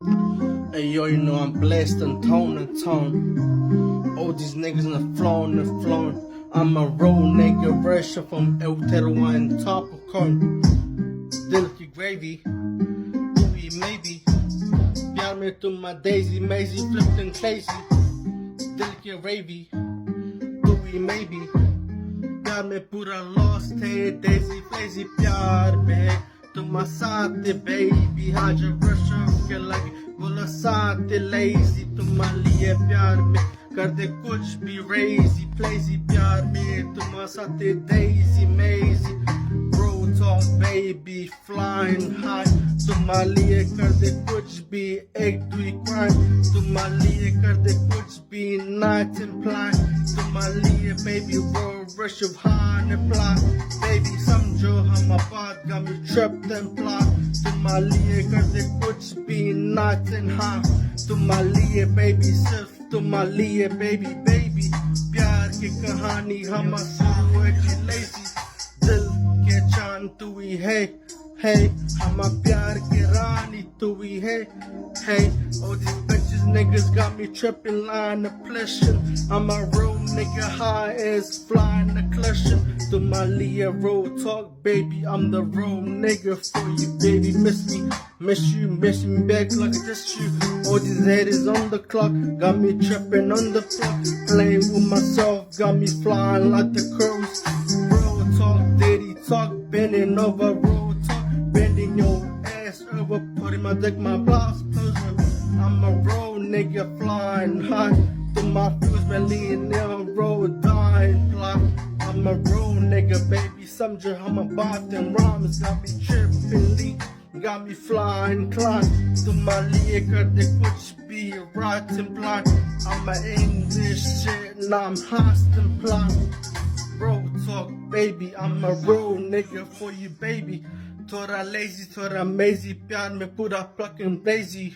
Hey yo, you know I'm blessed and tone and tone. All these niggas in the flown and flown. I'm a real nigga, version from El Teruan and top of corn. Dilky gravy, Louis maybe. प्यार में तुम daisy, Maisie, flipped and crazy. Dilky gravy, Louis maybe. प्यार में पूरा lost है, daisy, lazy. प्यार में तुम साथ baby. हाजर वर्ष के लगे बोला साथ lazy. तुम्हारे लिए प्यार में कर दे कुछ भी crazy, plazy. प्यार में तुम साथ daisy, Maisie. Road talk baby, flying high. तुम्हारे लिए कर दे कुछ भी एक दुई crime. तुम्हारे लिए कर दे कुछ भी night and plan. तुम्हारे लिए baby world rush of high and fly. Baby समझो हम बात got me trapped and fly. तुम्हारे लिए कर दे कुछ भी night and high. तुम्हारे लिए baby सिर्फ तुम्हारे लिए baby baby. प्यार की कहानी हम शुरू है lazy. दिल के चांद तू ही है, hey, I'm a प्यार की रानी तू ही है, hey. All these bitches niggas got me tripping, line of pleasure. I'm a real nigga, high as flying the clutching. तुम्हारे लिए real talk baby, I'm the real nigga for you baby. Miss me back like just you. All these haters on the clock got me tripping on the floor, playing with myself, got me flying like the crows. Real talk, daddy talk, bending over, real talk, bending your ass over, putting my dick, my blouse closer. I'm a real nigga flying high, to my fuse belly and never roll dying fly. I'm a real nigga baby, समझो हम बात and rhymes got me tripping leak, got me flying climb. तुम्हारे लिए कर दे कुछ भी right and blind. I'm a English shit and I'm hot and blind. Real talk baby, I'm a real nigga for you baby. थोड़ा lazy, थोड़ा mazy, प्यार में पूरा fucking lazy.